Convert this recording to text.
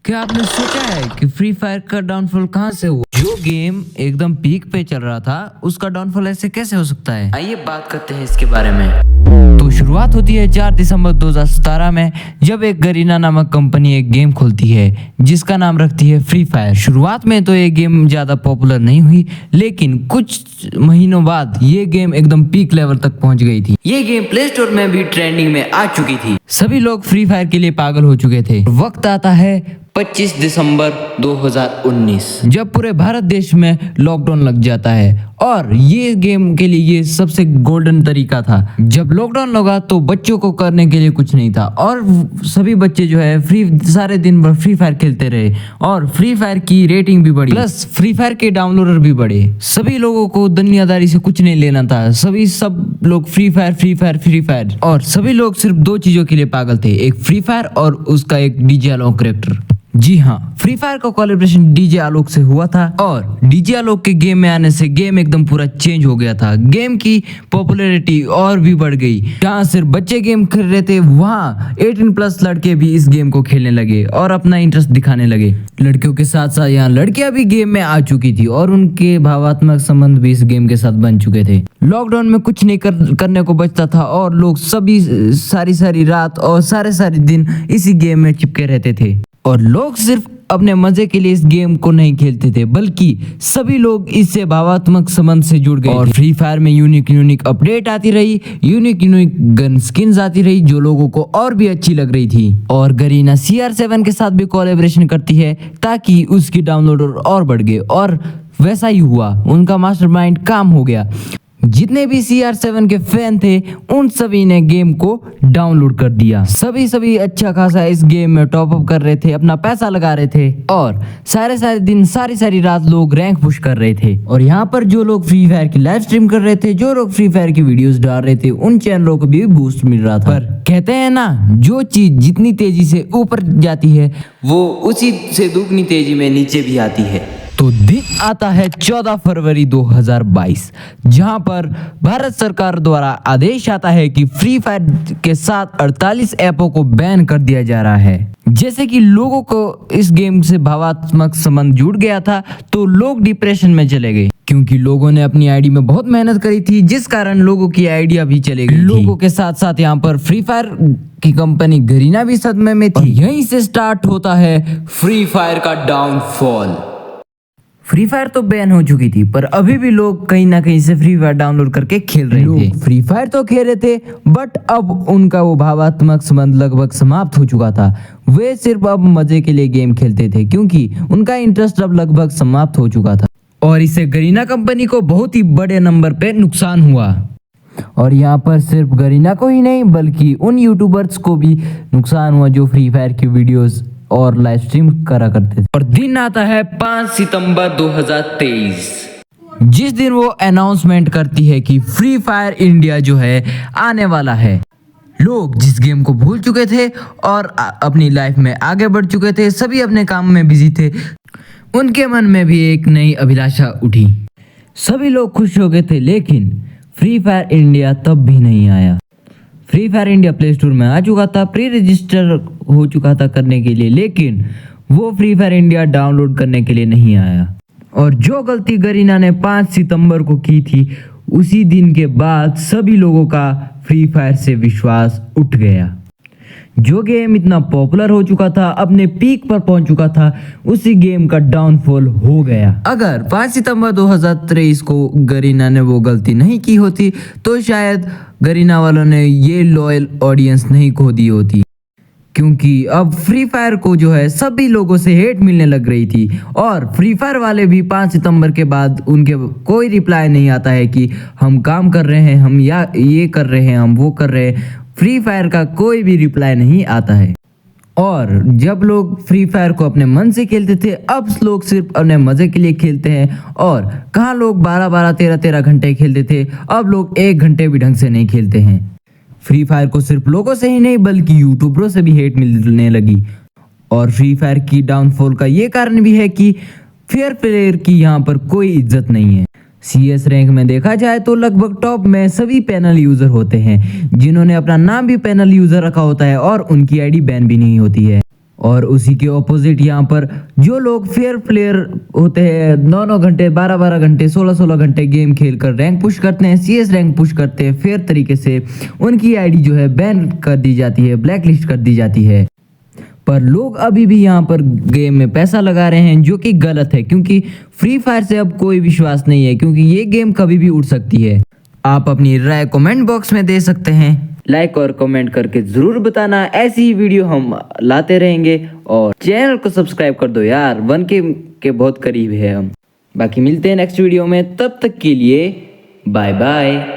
क्या आपने सोचा है कि फ्री फायर का डाउनफॉल कहां से हुआ? जो गेम एकदम पीक पे चल रहा था उसका डाउनफॉल ऐसे कैसे हो सकता है? आइए बात करते हैं इसके बारे में। तो शुरुआत होती है 4 दिसंबर 2017 में, जब एक गरीना नामक कंपनी एक गेम खोलती है जिसका नाम रखती है फ्री फायर। शुरुआत में तो ये गेम ज्यादा पॉपुलर नहीं हुई, लेकिन कुछ महीनों बाद ये गेम एकदम पीक लेवल तक पहुंच गई थी। ये गेम प्ले स्टोर में भी ट्रेंडिंग में आ चुकी थी। सभी लोग फ्री फायर के लिए पागल हो चुके थे। वक्त आता है 25 दिसंबर 2019, जब पूरे भारत देश में लॉकडाउन लग जाता है, और ये गेम के लिए ये सबसे गोल्डन तरीका था। जब लॉकडाउन लगा तो बच्चों को करने के लिए कुछ नहीं था, और सभी बच्चे जो है सारे दिन भर फ्री फायर खेलते रहे, और फ्री फायर की रेटिंग भी बढ़ी, प्लस फ्री फायर के डाउनलोडर भी बढ़े। सभी लोगों को दुनियादारी से कुछ नहीं लेना था, सब लोग फ्री फायर, और सभी लोग सिर्फ 2 चीजों के लिए पागल थे, एक फ्री फायर और उसका एक डीजे आलोक कैरेक्टर। जी हाँ, फ्री फायर का कोलैबोरेशन डीजे आलोक से हुआ था, और डीजे आलोक के गेम में आने से गेम एकदम पूरा चेंज हो गया था। गेम की पॉपुलैरिटी और भी बढ़ गई। जहाँ सिर्फ बच्चे गेम खेल रहे थे, वहाँ 18+ लड़के भी इस गेम को खेलने लगे और अपना इंटरेस्ट दिखाने लगे। लड़कियों के साथ साथ यहाँ लड़कियां भी गेम में आ चुकी थी, और उनके भावात्मक संबंध भी इस गेम के साथ बन चुके थे। लॉकडाउन में कुछ नहीं करने को बचता था, और लोग सभी सारी रात और सारे दिन इसी गेम में चिपके रहते थे। और लोग सिर्फ अपने मजे के लिए इस गेम को नहीं खेलते थे, बल्कि सभी लोग इससे भावात्मक संबंध से जुड़ गए। और फ्री फायर में यूनिक अपडेट आती रही, यूनिक गन स्किन्स आती रही, जो लोगों को और भी अच्छी लग रही थी। और गरीना CR7 के साथ भी कोलैबोरेशन करती है ताकि उसकी डाउनलोडर और बढ़ गए, और वैसा ही हुआ। उनका मास्टरमाइंड काम हो गया। जितने भी CR7 के फैन थे, उन सभी ने गेम को डाउनलोड कर दिया। सभी अच्छा खासा इस गेम में टॉप अप कर रहे थे, अपना पैसा लगा रहे थे, और सारे दिन सारी रात लोग रैंक पुश कर रहे थे। और यहाँ पर जो लोग फ्री फायर की लाइव स्ट्रीम कर रहे थे, जो लोग फ्री फायर की वीडियोस डाल रहे थे, उन चैनलों को भी बूस्ट मिल रहा था। पर कहते हैं ना, जो चीज जितनी तेजी से ऊपर जाती है, वो उसी से दुगनी तेजी में नीचे भी आती है। तो दिन आता है 14 फरवरी 2022, जहां पर भारत सरकार द्वारा आदेश आता है कि फ्री फायर के साथ 48 ऐपों को बैन कर दिया जा रहा है। जैसे कि लोगों को इस गेम से भावात्मक संबंध जुड़ गया था, तो लोग डिप्रेशन में चले गए, क्योंकि लोगों ने अपनी आईडी में बहुत मेहनत करी थी, जिस कारण लोगों की आइडिया भी चले गई। लोगों के साथ साथ यहाँ पर फ्री फायर की कंपनी गरीना भी सदमे में थी। यहीं से स्टार्ट होता है फ्री फायर का डाउनफॉल। फ्री फायर तो बैन हो चुकी थी, पर अभी भी लोग कहीं ना कहीं से फ्री फायर डाउनलोड करके खेल रहे थे। फ्री फायर तो खेल रहे थे, बट अब उनका वो भावात्मक संबंध लगभग समाप्त हो चुका था। वे सिर्फ अब मजे के लिए गेम खेलते थे, क्योंकि उनका इंटरेस्ट अब लगभग समाप्त हो चुका था। और इससे गरीना कंपनी को बहुत ही बड़े नंबर पे नुकसान हुआ। और यहाँ पर सिर्फ गरीना को ही नहीं, बल्कि उन यूट्यूबर्स को भी नुकसान हुआ जो फ्री फायर की वीडियोस और लाइव स्ट्रीम करा करते थे। और दिन आता है 5 सितंबर 2023, जिस दिन वो अनाउंसमेंट करती है कि फ्री फायर इंडिया जो है आने वाला है। लोग जिस गेम को भूल चुके थे और अपनी लाइफ में आगे बढ़ चुके थे, सभी अपने काम में बिजी थे, उनके मन में भी एक नई अभिलाषा उठी। सभी लोग खुश हो गए थे, लेकिन फ्री फायर इंडिया तब भी नहीं आया। Free fire India play store में आ चुका था, प्री रजिस्टर हो चुका था करने के लिए, लेकिन वो फ्री फायर इंडिया डाउनलोड करने के लिए नहीं आया। और जो गलती गरीना ने 5 सितंबर को की थी, उसी दिन के बाद सभी लोगों का फ्री फायर से विश्वास उठ गया। जो गेम इतना पॉपुलर हो चुका था, अपने पीक पर पहुंच चुका था, उसी गेम का डाउनफॉल हो गया। अगर 5 सितंबर 2023 को गरीना ने वो गलती नहीं की होती, तो शायद गरीना वालों ने ये लॉयल ऑडियंस नहीं खो दी होती, क्योंकि अब फ्री फायर को जो है सभी लोगों से हेट मिलने लग रही थी। और फ्री फायर वाले भी 5 सितंबर के बाद उनके कोई रिप्लाई नहीं आता है कि हम काम कर रहे हैं, हम या ये कर रहे हैं, हम वो कर रहे हैं। फ्री फायर का कोई भी रिप्लाई नहीं आता है। और जब लोग फ्री फायर को अपने मन से खेलते थे, अब लोग सिर्फ अपने मजे के लिए खेलते हैं। और कहाँ लोग 12-12, 13-13 घंटे खेलते थे, अब लोग 1 घंटे भी ढंग से नहीं खेलते हैं। फ्री फायर को सिर्फ लोगों से ही नहीं, बल्कि यूट्यूबरों से भी हेट मिलने लगी। और फ्री फायर की डाउनफॉल का ये कारण भी है कि फेयर प्लेयर की यहाँ पर कोई इज्जत नहीं है। CS रैंक में देखा जाए तो लगभग टॉप में सभी पैनल यूजर होते हैं, जिन्होंने अपना नाम भी पैनल यूजर रखा होता है, और उनकी आईडी बैन भी नहीं होती है। और उसी के ऑपोजिट यहाँ पर जो लोग फेयर प्लेयर होते हैं 9-9 घंटे 12-12 घंटे 16-16 घंटे गेम खेलकर रैंक पुश करते हैं, CS रैंक पुश करते हैं फेयर तरीके से, उनकी आईडी जो है बैन कर दी जाती है, ब्लैक लिस्ट कर दी जाती है। पर लोग अभी भी यहाँ पर गेम में पैसा लगा रहे हैं, जो कि गलत है, क्योंकि फ्री फायर से अब कोई विश्वास नहीं है, क्योंकि ये गेम कभी भी उड़ सकती है। आप अपनी राय कमेंट बॉक्स में दे सकते हैं, लाइक और कमेंट करके जरूर बताना, ऐसी ही वीडियो हम लाते रहेंगे। और चैनल को सब्सक्राइब कर दो यार, 1K के बहुत करीब है हम। बाकी मिलते हैं नेक्स्ट वीडियो में, तब तक के लिए बाय बाय।